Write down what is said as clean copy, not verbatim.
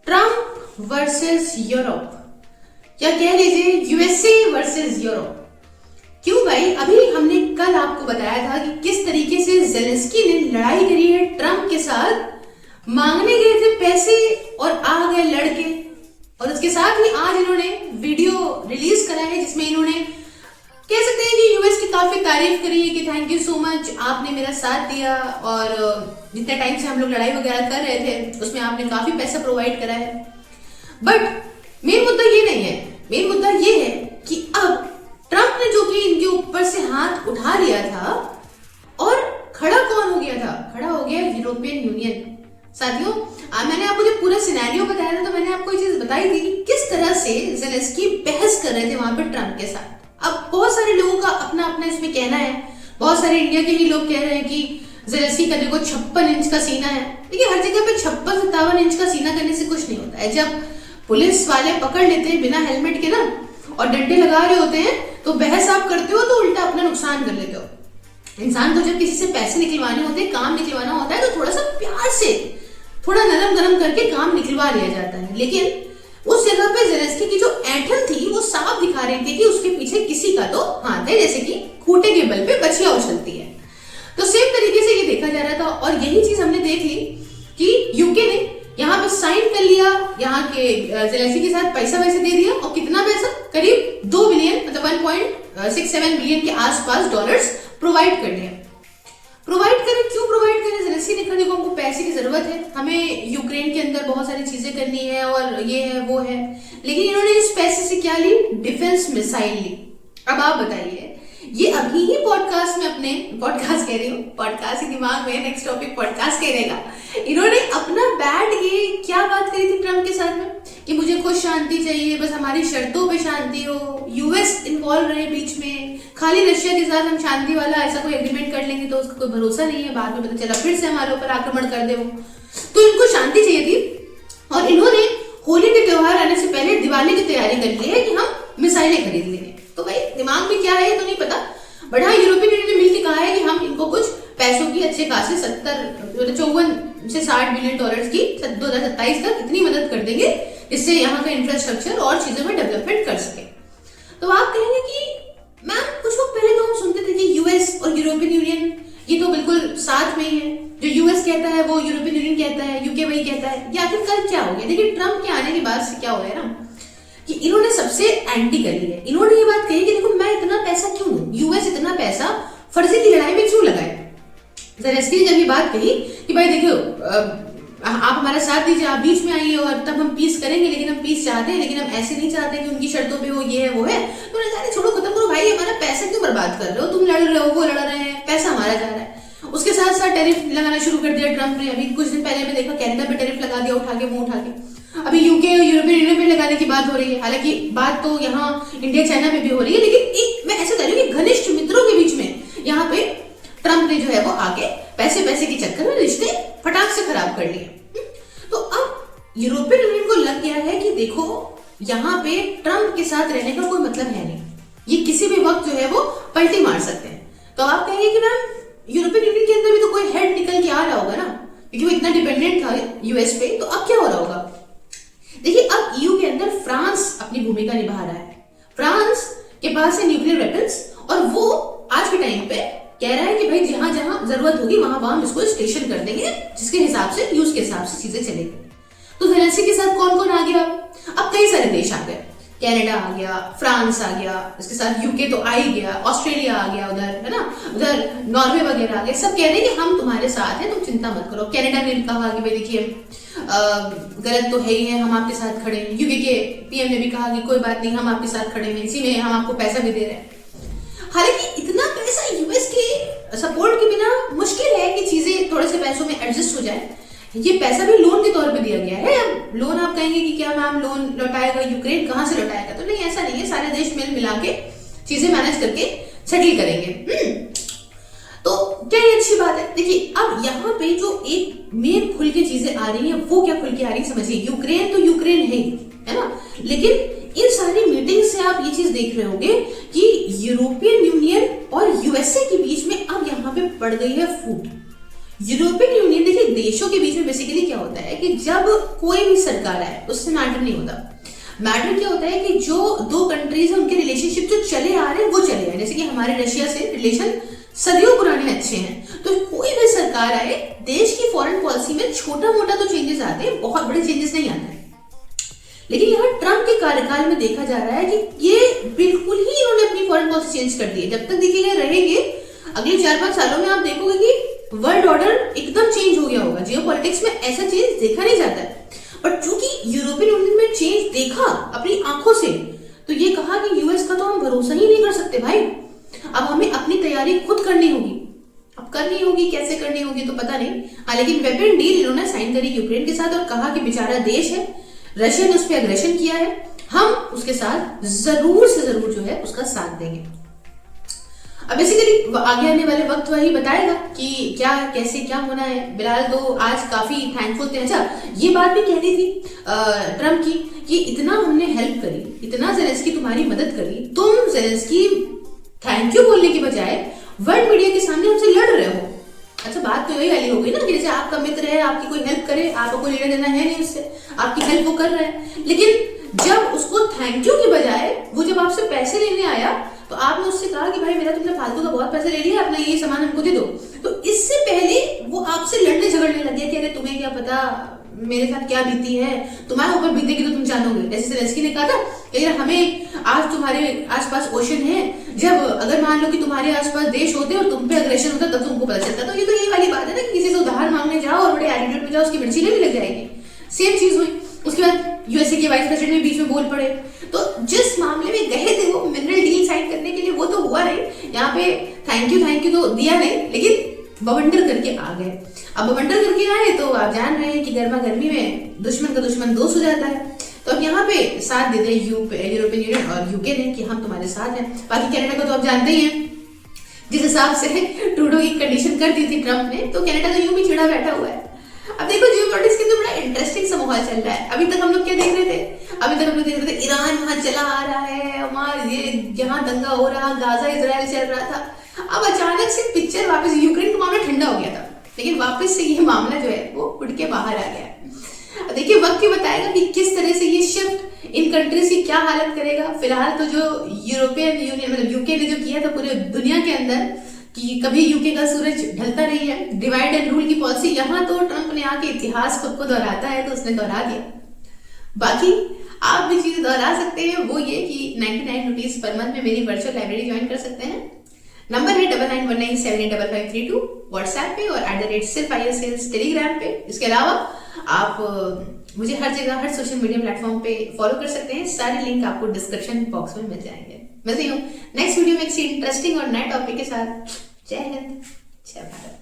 Trump versus Europe या कह लीजिए यूएसए वर्सेस यूरोप। क्यों भाई? अभी हमने कल आपको बताया था कि किस तरीके से ज़ेलेंस्की ने लड़ाई करी है ट्रंप के साथ, मांगने गए थे पैसे और आ गए लड़के। और उसके साथ ही आज इन्होंने वीडियो रिलीज करा है जिसमें इन्होंने कह सकते हैं कि यूएस की काफी तारीफ करी है कि थैंक यू सो मच, आपने मेरा साथ दिया और जितने टाइम से हम लोग लड़ाई वगैरह कर रहे थे उसमें आपने काफी पैसा प्रोवाइड करा है। बट मेन मुद्दा ये नहीं है, मेन मुद्दा ये है कि अब ट्रंप ने जो कि इनके ऊपर से हाथ उठा लिया था और खड़ा कौन हो गया था? खड़ा हो गया यूरोपियन यूनियन। साथियों, मैंने आपको जब पूरा सिनेरियो बताया था तो मैंने आपको ये चीज बताई थी कि किस तरह से ज़ेलेंस्की बहस कर रहे थे वहां पे ट्रंप के साथ। अब बहुत सारे लोगों का अपना अपना इसमें कहना है, बहुत सारे इंडिया के ही लोग कह रहे हैं कि ज़ेलेंस्की का देखो 56 इंच का सीना है। देखिए हर जगह पे 56-57 इंच का सीना करने से कुछ नहीं होता है। जब पुलिस वाले पकड़ लेते हैं बिना हेलमेट के ना और डंडे लगा रहे होते हैं तो बहस आप करते हो तो उल्टा अपना नुकसान कर लेते हो। इंसान को जब किसी से पैसे निकलवाने होते हैं, काम निकलवाना होता है तो थोड़ा सा प्यार से, थोड़ा नरम गरम करके काम निकलवा लिया जाता है। लेकिन उस जगह पे ज़ेलेंस्की की जो ऐंठन थी वो साफ दिखा रही थी कि उसके पीछे किसी का तो हाथ है, जैसे कि खूंटे के बल पे बछिया उछलती है। तो सेम तरीके से ये देखा जा रहा था और यही चीज हमने देख ली कि यूके ने यहाँ पे साइन कर लिया, यहाँ के ज़ेलेंस्की के साथ पैसा वैसे दे दिया और कितना पैसा, करीब 2 बिलियन मतलब 1.67 बिलियन के आसपास डॉलर्स प्रोवाइड कर दिया। प्रोवाइड करें, क्यों प्रोवाइड करें? ज़ेलेंस्की ने कहा देखो हमको पैसे की जरूरत है, हमें यूक्रेन के अंदर बहुत सारी चीजें करनी है और ये है वो है, लेकिन इन्होंने इस पैसे से क्या ली? डिफेंस मिसाइल ली। अब आप बताइए, ये अभी ही पॉडकास्ट में अपने पॉडकास्ट कह रही हूँ, पॉडकास्ट ही दिमाग में, नेक्स्ट टॉपिक पॉडकास्ट कहेगा, इन्होंने अपना बैठ के क्या बात करी थी ट्रंप के साथ में कि मुझे खुद शांति चाहिए, बस हमारी शर्तों पे शांति हो, यूएस इन्वॉल्व रहे बीच में, खाली रशिया के साथ हम शांति वाला ऐसा कोई एग्रीमेंट कर लेंगे तो उसका कोई भरोसा नहीं है, बाद में पता चला फिर से हमारे ऊपर आक्रमण कर दे वो। तो इनको शांति चाहिए थी और इन्होंने होली के त्योहार आने से पहले दिवाली की तैयारी कर ली है कि हम मिसाइलें खरीद लेंगे। तो भाई दिमाग में क्या है तो नहीं पता, बट हाँ यूरोपियन यूनियन ने मिलकर कहा है कि हम इनको कुछ पैसों की अच्छे खासे 54 से 60 बिलियन डॉलर्स की 2027 तक इतनी मदद कर देंगे जिससे यहाँ का इंफ्रास्ट्रक्चर और चीजों में डेवलपमेंट कर सके। तो आप कहेंगे कि मैम कुछ वक्त पहले तो हम सुनते थे कि यूएस और यूरोपियन यूनियन ये तो बिल्कुल साथ में ही है, जो यूएस कहता है वो यूरोपियन यूनियन कहता है, यूके वही कहता है, या फिर कल क्या हो गया? देखिए ट्रंप के आने के बाद से क्या हो गया ना कि इन्होंने सबसे एंटी कर लिया। इन्होंने ये बात कही कि देखो मैं इतना पैसा क्यों दूं, यूएस इतना पैसा फर्जी की लड़ाई में क्यों लगाए। ज़ेलेंस्की ने जब ये बात कही कि भाई देखो आप हमारा साथ दीजिए, आप बीच में आइए और तब हम पीस करेंगे, लेकिन हम पीस चाहते हैं, लेकिन हम ऐसे नहीं चाहते कि उनकी शर्तों पे हो, ये है वो है, तो उन्होंने छोड़ो खत्म करो भाई, हमारा पैसा क्यों बर्बाद कर रहे हो, तुम लड़ रहे हो वो लड़ रहे हैं, पैसा हमारा जा रहा है। उसके साथ साथ टैरिफ लगाना शुरू कर दिया ट्रंप ने। अभी कुछ दिन पहले मैं देखा कनाडा पे टैरिफ लगा दिया उठा के, मुंह उठा के। अभी यूके और यूरोपियन यूनियन पे लगाने की बात हो रही है, हालांकि बात तो यहाँ इंडिया चाइना में भी हो रही है, लेकिन मैं ऐसा कह रही हूँ कि घनिष्ठ मित्रों के बीच में यहाँ पे ट्रंप ने जो है वो आके पैसे के चक्कर में रिश्ते फटाक से खराब कर लिए। तो अब यूरोपियन यूनियन को लग गया है कि देखो यहाँ पे ट्रंप के साथ रहने का कोई मतलब है नहीं, ये किसी भी वक्त जो है वो पलटी मार सकते हैं। तो आप कहेंगे कि मैम यूरोपियन यूनियन के अंदर भी तो कोई हेड निकल के आ रहा होगा ना, क्योंकि वो इतना डिपेंडेंट था यूएस पे, तो अब क्या हो रहा होगा? देखिए अब ईयू के अंदर फ्रांस अपनी भूमिका निभा रहा है। फ्रांस के पास है न्यूक्लियर वेपन्स और वो आज के टाइम पे कह रहा है कि भाई जहां जहां जरूरत होगी वहां वहां हम इसको स्टेशन कर देंगे, जिसके हिसाब से यूज के हिसाब से चीजें चलेगी। तो ज़ेलेंस्की के साथ कौन कौन आ गया? अब कई सारे देश आ गए, कनाडा आ गया, फ्रांस आ गया, इसके साथ यूके तो आ ही गया, ऑस्ट्रेलिया आ गया, उधर है ना, उधर नॉर्वे वगैरह आ गए। सब कह रहे हैं कि हम तुम्हारे साथ हैं, तुम चिंता मत करो। कनाडा ने कहा कि भाई देखिए गलत तो है ही है, हम आपके साथ खड़े हैं। यूके के पीएम ने भी कहा कि कोई बात नहीं, हम आपके साथ खड़े हैं, इसी में हम आपको पैसा भी दे रहे हैं। हालांकि इतना पैसा यूएस के सपोर्ट के बिना मुश्किल है कि चीजें थोड़े से पैसों में एडजस्ट हो जाए। ये पैसा भी लोन के तौर पे दिया गया है। अब लोन आप कहेंगे कि क्या मैम लोन लौटाएगा यूक्रेन, कहां से लौटाएगा? तो नहीं, ऐसा नहीं है, सारे देश मिल मिला के चीजें मैनेज करके सेटल करेंगे। तो क्या ये अच्छी बात है? देखिए अब यहाँ पे जो एक मेन खुल के चीजें आ रही है वो क्या खुल के आ रही है समझिए। यूक्रेन तो यूक्रेन है ना, लेकिन इन सारी मीटिंग से आप ये चीज देख रहे होंगे कि यूरोपियन यूनियन और यूएसए के बीच में अब यहाँ पे पड़ गई है फूट। यूरोपियन यूनियन, देखिए देशों के बीच में बेसिकली क्या होता है कि जब कोई भी सरकार आए उससे मैटर नहीं होता। मैटर क्या होता है कि जो दो कंट्रीज है उनके रिलेशनशिप जो चले आ रहे हैं वो चले आए। जैसे कि हमारे रशिया से रिलेशन सदियों पुराने अच्छे हैं, तो कोई भी सरकार आए देश की फॉरेन पॉलिसी में छोटा मोटा तो चेंजेस आते हैं, बहुत बड़े चेंजेस नहीं आते। लेकिन यहाँ ट्रम्प के कार्यकाल में देखा जा रहा है कि ये बिल्कुल ही इन्होंने अपनी फॉरेन पॉलिसी चेंज कर दी है। जब तक देखिए रहेंगे अगले 4-5 सालों में आप देखोगे कि वर्ल्ड ऑर्डर एकदम चेंज हो गया होगा। जियोपॉलिटिक्स में ऐसा चेंज देखा नहीं जाता है, बट चूंकि यूरोपियन यूनियन में चेंज देखा अपनी आंखों से, तो ये कहा कि यूएस का तो हम भरोसा ही नहीं कर सकते भाई, अब हमें अपनी तैयारी खुद करनी होगी। अब करनी होगी, कैसे करनी होगी तो पता नहीं। लेकिन वेपन डील इन्होंने साइन करी यूक्रेन के साथ और कहा कि बेचारा देश है, रशिया ने उस पर एग्रेशन किया है, हम उसके साथ जरूर से जरूर जो है उसका साथ देंगे। अब बेसिकली आगे आने वाले वक्त वही बताएगा कि क्या कैसे क्या होना है। बिलाल तो आज काफी थैंकफुल थे। अच्छा, ये बात भी कहनी थी ट्रम्प की कि इतना हमने हेल्प करी, इतना जेलेंस्की तुम्हारी मदद करी, तुम जेलेंस्की थैंक यू बोलने के बजाय वर्ल्ड मीडिया के सामने हमसे लड़ रहे हो। अच्छा, बात तो यही वाली हो गई ना कि जैसे आपका मित्र है, आपकी कोई हेल्प करे, आपको कोई लेना देना है नहीं उससे, आपकी हेल्प वो कर रहा है। लेकिन जब उसको थैंक यू के बजाय वो जब आपसे पैसे लेने आया तो आपने उससे कहा कि भाई मेरा तुमने फालतू का बहुत पैसे ले लिया, अपना ये सामान हमको दे दो। तो इससे पहले वो आपसे लड़ने झगड़ने लगे कि अरे तुम्हें क्या पता मेरे साथ क्या बीती है, तुम्हारे ऊपर बीतेगी तो तुम जानोगे। जैसे जेलेंस्की ने कहा था कि हमें आज तुम्हारे आसपास ओशन है, जब अगर मान लो कि तुम्हारे आसपास देश होते और तुम पे अग्रेशन होता तब तुमको पता चलता। तो ये तो यही वाली बात है ना कि किसी से उधार मांगने जाओ और बड़े एटीट्यूड में जाओ, उसकी मिर्ची भी लग जाएगी। सेम चीज हुई। उसके बाद यूएसए के वाइस प्रेसिडेंट भी बीच में बोल पड़े। तो जिस मामले में गए थे वो मिनरल डील साइन करने के लिए, वो तो हुआ नहीं। यहाँ पे थैंक यू तो दिया नहीं, लेकिन बवंडर करके आ गए। अब बवंडर करके आए तो आप जान रहे हैं कि गर्मा गर्मी में दुश्मन का दुश्मन दोस्त हो जाता है। तो अब यहाँ पे साथ देते यूरोपियन यूनियन और यूके ने कि हम तुम्हारे साथ हैं। बाकी कनाडा को तो आप जानते ही हैं, जिस हिसाब से ट्रूडो की कंडीशन कर दी थी ट्रम्प ने, तो कनाडा तो यूं भी चिड़ा बैठा हुआ है। अब देखो जियोपॉलिटिक्स के तो बड़ा इंटरेस्टिंग सा माहौल चल रहा है। अभी तक हम लोग क्या देख रहे थे? अभी तक हम लोग देख रहे थे ईरान वहां चला आ रहा है, वहां ये यहाँ दंगा हो रहा, गाजा इजराइल चल रहा था। अब अचानक से पिक्चर वापस, यूक्रेन का मामला ठंडा हो गया था, लेकिन वापस से ये मामला जो है वो उठ के बाहर आ गया। देखिए वक्त ही बताएगा कि किस तरह से ये शिफ्ट इन कंट्रीज की क्या हालत करेगा। फिलहाल तो जो यूरोपियन यूनियन मतलब यूके ने जो किया था पूरे दुनिया के अंदर कि कभी यूके का सूरज ढलता नहीं है, डिवाइड एंड रूल की पॉलिसी, यहाँ तो ट्रम्प ने आके इतिहास खुद को दोहराता है तो उसने दोहरा दिया। बाकी आप भी चीजें दोहरा सकते हैं, वो ये कि 99 रुपीज पर मंथ में मेरी वर्चुअल लाइब्रेरी ज्वाइन कर सकते हैं। नंबर है 9919785532 व्हाट्सएप पे और @सिर्फ टेलीग्राम पे। इसके अलावा आप मुझे हर जगह हर सोशल मीडिया प्लेटफॉर्म पे फॉलो कर सकते हैं। सारे लिंक आपको डिस्क्रिप्शन बॉक्स में मिल जाएंगे। मिलती हूँ नेक्स्ट वीडियो में किसी इंटरेस्टिंग और नए टॉपिक के साथ। जय हिंद, जय भारत।